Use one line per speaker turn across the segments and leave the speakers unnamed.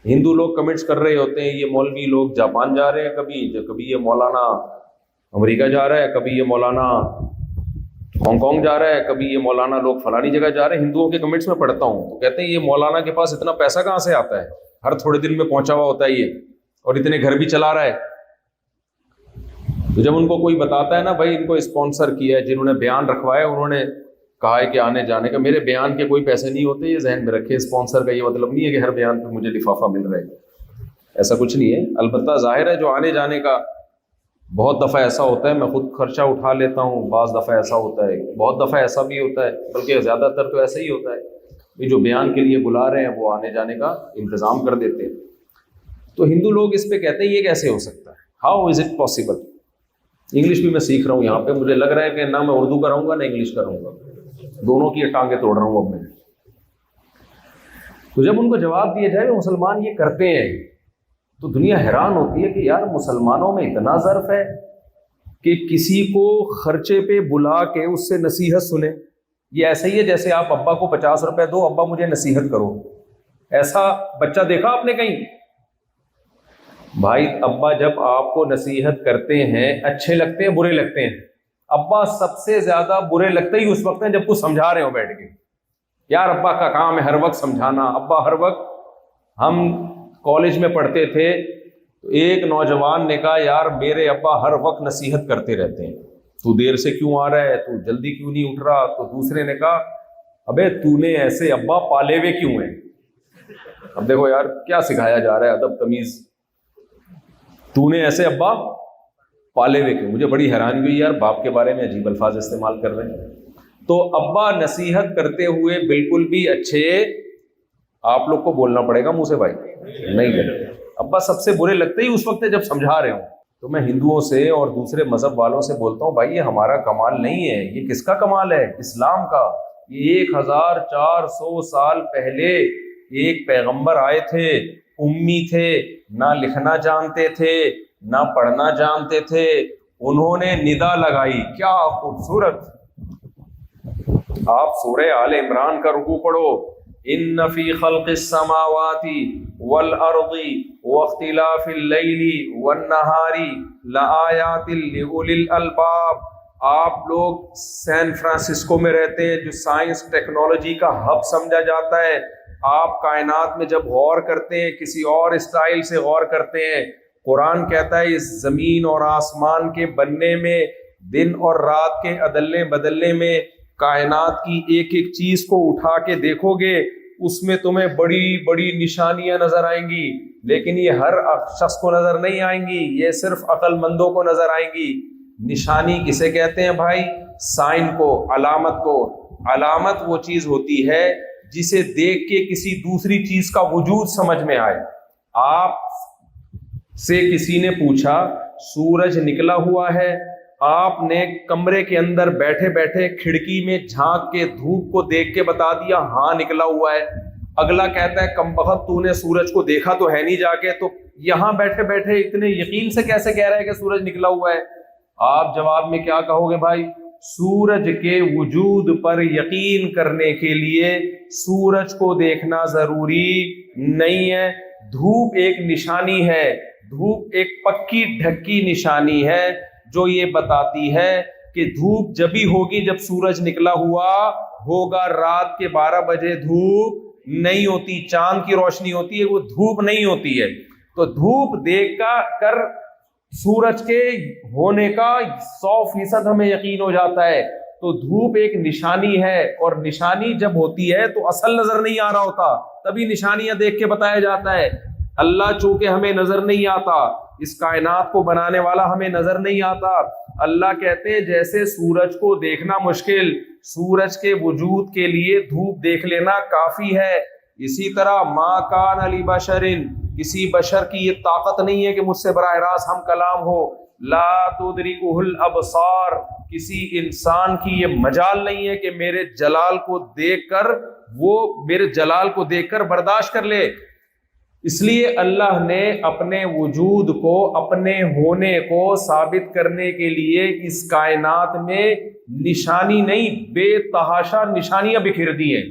ہندو لوگ کمنٹس کر رہے ہوتے ہیں یہ مولوی لوگ جاپان جا رہے ہیں، کبھی یہ مولانا امریکہ جا رہا ہے، کبھی یہ مولانا ہانگ کانگ جا رہا ہے، کبھی یہ مولانا لوگ فلانی جگہ جا رہے ہیں۔ ہندوؤں کے کمنٹس میں پڑھتا ہوں تو کہتے ہیں یہ مولانا کے پاس اتنا پیسہ کہاں سے آتا ہے، ہر تھوڑے دن میں پہنچا ہوا ہوتا ہے یہ، اور اتنے گھر بھی چلا رہا ہے۔ تو جب ان کو کوئی بتاتا ہے نا بھائی ان کو اسپانسر کیا ہے، جنہوں نے بیان رکھوایا انہوں نے کہا ہے کہ آنے جانے کا، میرے بیان کے کوئی پیسے نہیں ہوتے، یہ ذہن میں رکھے۔ اسپانسر کا یہ مطلب نہیں ہے کہ ہر بیان پہ مجھے لفافہ مل رہا ہے، ایسا کچھ نہیں ہے۔ البتہ ظاہر ہے جو آنے جانے کا بہت دفعہ ایسا ہوتا ہے، میں خود خرچہ اٹھا لیتا ہوں، بعض دفعہ ایسا ہوتا ہے، بہت دفعہ ایسا بھی ہوتا ہے، بلکہ زیادہ تر تو ایسا ہی ہوتا ہے کہ جو بیان کے لیے بلا رہے ہیں وہ آنے جانے کا انتظام کر دیتے ہیں۔ تو ہندو لوگ اس پہ کہتے ہیں یہ کیسے ہو سکتا ہے، how is it possible. English بھی میں سیکھ رہا ہوں یہاں پہ، مجھے لگ رہا ہے کہ نہ میں اردو کراؤں گا نہ انگلش کراؤں گا، دونوں کی ٹانگیں توڑ رہا ہوں اب میں۔ تو جب ان کو جواب دیا جائے کہ مسلمان یہ کرتے ہیں تو دنیا حیران ہوتی ہے کہ یار مسلمانوں میں اتنا ظرف ہے کہ کسی کو خرچے پہ بلا کے اس سے نصیحت سنیں۔ یہ ایسا ہی ہے جیسے آپ ابا کو 50 روپے دو، ابا مجھے نصیحت کرو، ایسا بچہ دیکھا آپ نے کہیں؟ بھائی ابا جب آپ کو نصیحت کرتے ہیں اچھے لگتے ہیں برے لگتے ہیں؟ ابا سب سے زیادہ برے لگتے ہی اس وقت ہیں جب کچھ سمجھا رہے ہو بیٹھ کے، یار ابا کا کام ہے ہر وقت سمجھانا۔ ابا ہر وقت، ہم کالج میں پڑھتے تھے تو ایک نوجوان نے کہا یار میرے ابا ہر وقت نصیحت کرتے رہتے ہیں، تو دیر سے کیوں آ رہا ہے، تو جلدی کیوں نہیں اٹھ رہا؟ تو دوسرے نے کہا ابے تو نے ایسے ابا پالے ہوئے کیوں ہیں؟ اب دیکھو یار کیا سکھایا جا رہا ہے، ادب تمیز، تو نے ایسے ابا پالے ہوئے کیوں؟ مجھے بڑی حیرانی ہوئی یار، باپ کے بارے میں عجیب الفاظ استعمال کر رہے ہیں۔ تو ابا نصیحت کرتے ہوئے بالکل بھی اچھے آپ لوگ کو بولنا پڑے گا منہ سے بھائی نہیں لگتے، ابا سب سے برے لگتے ہی اس وقت ہے جب سمجھا رہے ہوں۔ تو میں ہندوؤں سے اور دوسرے مذہب والوں سے بولتا ہوں بھائی یہ ہمارا کمال نہیں ہے، یہ کس کا کمال ہے؟ اسلام کا۔ یہ 1400 سال پہلے ایک پیغمبر آئے تھے، امی تھے، نہ لکھنا جانتے تھے نہ پڑھنا جانتے تھے، انہوں نے ندا لگائی، کیا خوبصورت۔ آپ سورہ آل عمران کا رکوع پڑھو، ان فی خلق السماوات والارض واختلاف اللیل والنہار لآیات لأولی الالباب۔ آپ لوگ سین فرانسسکو میں رہتے ہیں جو سائنس ٹیکنالوجی کا ہب سمجھا جاتا ہے، آپ کائنات میں جب غور کرتے ہیں کسی اور اسٹائل سے غور کرتے ہیں۔ قرآن کہتا ہے اس زمین اور آسمان کے بننے میں، دن اور رات کے عدلنے بدلنے میں، کائنات کی ایک ایک چیز کو اٹھا کے دیکھو گے اس میں تمہیں بڑی بڑی نشانیاں نظر آئیں گی، لیکن یہ ہر شخص کو نظر نہیں آئیں گی، یہ صرف عقل مندوں کو نظر آئیں گی۔ نشانی کسے کہتے ہیں بھائی؟ سائن کو، علامت کو۔ علامت وہ چیز ہوتی ہے جسے دیکھ کے کسی دوسری چیز کا وجود سمجھ میں آئے۔ آپ سے کسی نے پوچھا سورج نکلا ہوا ہے، آپ نے کمرے کے اندر بیٹھے بیٹھے کھڑکی میں جھانک کے دھوپ کو دیکھ کے بتا دیا ہاں نکلا ہوا ہے۔ اگلا کہتا ہے کمبخت تو نے سورج کو دیکھا تو ہے نہیں جا کے، تو یہاں بیٹھے بیٹھے اتنے یقین سے کیسے کہہ رہا ہے کہ سورج نکلا ہوا ہے؟ آپ جواب میں کیا کہو گے بھائی؟ سورج کے وجود پر یقین کرنے کے لیے سورج کو دیکھنا ضروری نہیں ہے، دھوپ ایک نشانی ہے، دھوپ ایک پکی ڈھکی نشانی ہے جو یہ بتاتی ہے کہ دھوپ جبھی ہوگی جب سورج نکلا ہوا ہوگا۔ رات کے 12 بجے دھوپ نہیں ہوتی، چاند کی روشنی ہوتی ہے، وہ دھوپ نہیں ہوتی ہے۔ تو دھوپ دیکھ کر سورج کے ہونے کا 100% ہمیں یقین ہو جاتا ہے۔ تو دھوپ ایک نشانی ہے، اور نشانی جب ہوتی ہے تو اصل نظر نہیں آ رہا ہوتا، تبھی نشانیاں دیکھ کے بتایا جاتا ہے۔ اللہ چونکہ ہمیں نظر نہیں آتا، اس کائنات کو بنانے والا ہمیں نظر نہیں آتا، اللہ کہتے ہیں جیسے سورج کو دیکھنا مشکل، سورج کے وجود کے لیے دھوپ دیکھ لینا کافی ہے، اسی طرح ما کان لبشر، کسی بشر کی یہ طاقت نہیں ہے کہ مجھ سے براہ راست ہم کلام ہو، لا تدرکہ الابصار، کسی انسان کی یہ مجال نہیں ہے کہ میرے جلال کو دیکھ کر وہ میرے جلال کو دیکھ کر برداشت کر لے۔ اس لیے اللہ نے اپنے وجود کو، اپنے ہونے کو ثابت کرنے کے لیے اس کائنات میں نشانی نہیں، بے تحاشا نشانیاں بکھیر دی ہیں۔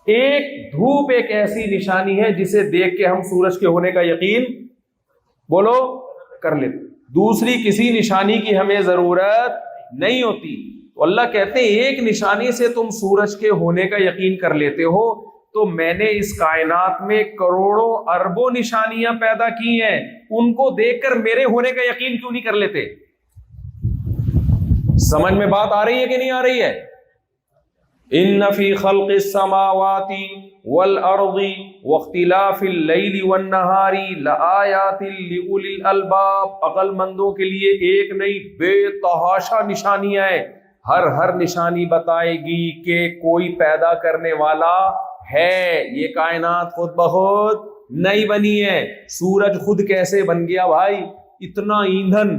ایک دھوپ ایک ایسی نشانی ہے جسے دیکھ کے ہم سورج کے ہونے کا یقین بولو کر لیتے، دوسری کسی نشانی کی ہمیں ضرورت نہیں ہوتی۔ تو اللہ کہتے ہیں ایک نشانی سے تم سورج کے ہونے کا یقین کر لیتے ہو، تو میں نے اس کائنات میں کروڑوں اربوں نشانیاں پیدا کی ہیں، ان کو دیکھ کر میرے ہونے کا یقین کیوں نہیں کر لیتے؟ سمجھ میں بات آ رہی ہے کہ نہیں آ رہی ہے؟ ان فی خلق السماوات والارض واختلاف اللیل والنہار لآیات لأولی الالباب، عقل مندوں کے لیے ایک نہیں بے تحاشا نشانیاں ہیں۔ ہر نشانی بتائے گی کہ کوئی پیدا کرنے والا ہے، یہ کائنات خود بخود نہیں بنی ہے۔ سورج خود کیسے بن گیا بھائی؟ اتنا ایندھن،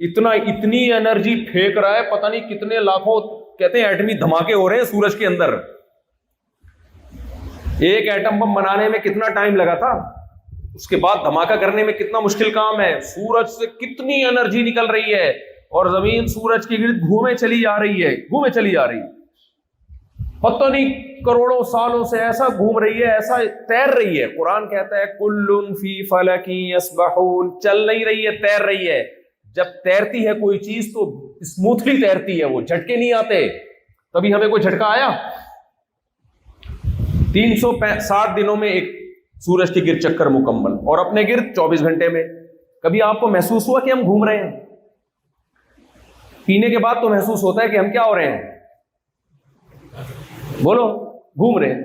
اتنی انرجی پھینک رہا ہے، پتہ نہیں کتنے لاکھوں، کہتے ہیں ایٹمی دھماکے ہو رہے ہیں سورج کے اندر۔ ایک ایٹم بم بنانے میں کتنا ٹائم لگا تھا، اس کے بعد دھماکہ کرنے میں کتنا مشکل کام ہے۔ سورج سے کتنی انرجی نکل رہی ہے، اور زمین سورج کے گرد گھومے چلی جا رہی ہے، پتہ نہیں کروڑوں سالوں سے ایسا گھوم رہی ہے، ایسا تیر رہی ہے۔ قرآن کہتا ہے کل فی فلک یسبحون، چل نہیں رہی ہے، تیر رہی ہے۔ جب تیرتی ہے کوئی چیز تو اسموتھلی تیرتی ہے، وہ جھٹکے نہیں آتے۔ کبھی ہمیں کوئی جھٹکا آیا؟ 360 دنوں میں ایک سورج کے گرد چکر مکمل، اور اپنے گرد 24 گھنٹے میں۔ کبھی آپ کو محسوس ہوا کہ ہم گھوم رہے ہیں؟ پینے کے بعد تو محسوس ہوتا ہے کہ ہم کیا ہو رہے ہیں، بولو، گھوم رہے ہیں۔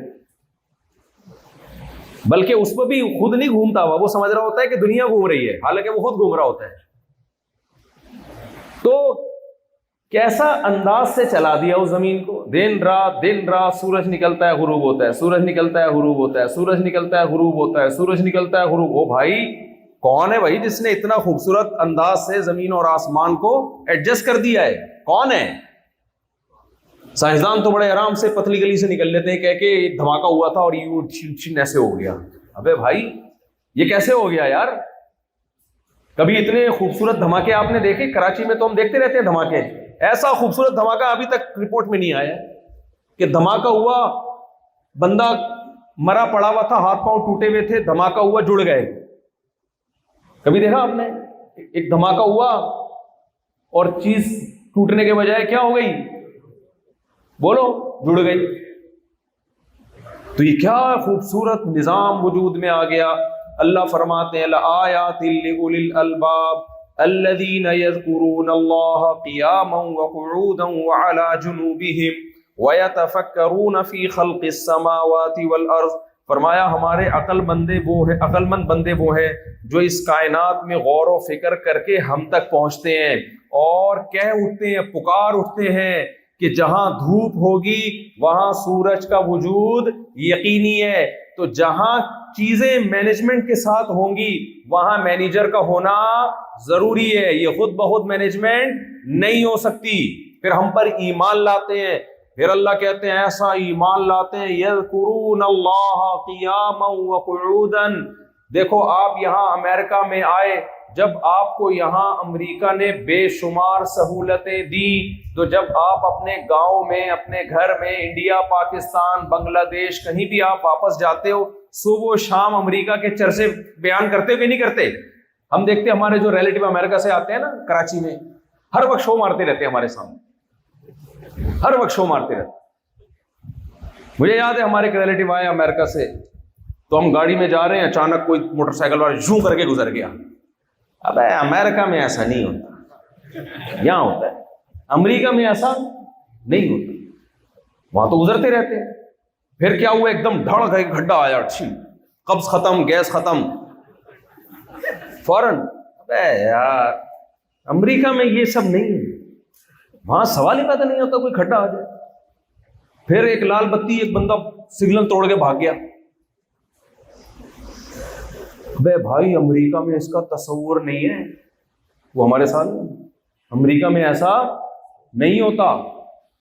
بلکہ اس پہ بھی خود نہیں گھومتا ہوا، وہ سمجھ رہا ہوتا ہے کہ دنیا گھوم رہی ہے، حالانکہ وہ خود گھوم رہا ہوتا ہے۔ تو کیسا انداز سے چلا دیا اس زمین کو، دن رات سورج نکلتا ہے غروب ہوتا ہے، سورج نکلتا ہے غروب ہوتا ہے، سورج نکلتا ہے غروب ہوتا ہے، سورج نکلتا ہے غروب۔ او بھائی، کون ہے بھائی جس نے اتنا خوبصورت انداز سے زمین اور آسمان کو ایڈجسٹ کر دیا ہے؟ کون ہے؟ سائنسدان تو بڑے آرام سے پتلی گلی سے نکل لیتے ہیں، کہہ کے ایک دھماکہ ہوا تھا اور یوں چھن ایسے ہو گیا۔ ابے بھائی یہ کیسے ہو گیا یار؟ کبھی اتنے خوبصورت دھماکے آپ نے دیکھے؟ کراچی میں تو ہم دیکھتے رہتے ہیں دھماکے، ایسا خوبصورت دھماکہ ابھی تک رپورٹ میں نہیں آیا کہ دھماکہ ہوا، بندہ مرا پڑا ہوا تھا، ہاتھ پاؤں ٹوٹے ہوئے تھے، دھماکہ ہوا، جڑ گئے۔ کبھی دیکھا آپ نے؟ ایک دھماکہ ہوا اور چیز ٹوٹنے کے بجائے کیا ہو گئی؟ بولو، جڑ گئی۔ تو یہ کیا خوبصورت نظام وجود میں آ گیا۔ اللہ فرماتے ہیں لآیات لأولی الالباب الذین یذکرون اللہ قیاما وقعودا وعلی جنوبہم ویتفکرون فی خلق السماوات والارض۔ فرمایا ہمارے عقل مند بندے وہ ہیں جو اس کائنات میں غور و فکر کر کے ہم تک پہنچتے ہیں اور کہہ اٹھتے ہیں، پکار اٹھتے ہیں کہ جہاں دھوپ ہوگی وہاں سورج کا وجود یقینی ہے، تو جہاں چیزیں مینجمنٹ کے ساتھ ہوں گی وہاں مینیجر کا ہونا ضروری ہے، یہ خود بخود مینجمنٹ نہیں ہو سکتی۔ پھر ہم پر ایمان لاتے ہیں، پھر اللہ کہتے ہیں ایسا ایمان لاتے ہیں یذکرون اللہ قیاما وقعودا۔ دیکھو آپ یہاں امریکہ میں آئے، جب آپ کو یہاں امریکہ نے بے شمار سہولتیں دی، تو جب آپ اپنے گاؤں میں، اپنے گھر میں، انڈیا، پاکستان، بنگلہ دیش، کہیں بھی آپ واپس جاتے ہو، صبح و شام امریکہ کے چرچے بیان کرتے ہو کہ نہیں کرتے؟ ہم دیکھتے ہیں ہمارے جو ریلیٹیو امریکہ سے آتے ہیں نا کراچی میں، ہر وقت شو مارتے رہتے ہیں ہمارے سامنے، ہر وقت شو مارتے رہتے۔ مجھے یاد ہے ہمارے ایک ریلیٹیو آئے امریکہ سے، تو ہم گاڑی میں جا رہے ہیں، اچانک کوئی موٹر سائیکل والا یوں کر کے گزر گیا۔ اب امریکہ میں ایسا نہیں ہوتا، یہاں ہوتا ہے، امریکہ میں ایسا نہیں ہوتا، وہاں تو گزرتے رہتے ہیں۔ پھر کیا ہوا، ایک دم دھڑ گئے، گڈھا آیا، قبض ختم، گیس ختم، فوراً۔ ابے یار امریکہ میں یہ سب نہیں ہے، وہاں سوال ہی پیدا نہیں ہوتا کوئی کھڈا آ جائے۔ پھر ایک لال بتی، ایک بندہ سگنل توڑ کے بھاگ گیا۔ بے بھائی امریکہ میں اس کا تصور نہیں ہے، وہ ہمارے ساتھ امریکہ میں ایسا نہیں ہوتا۔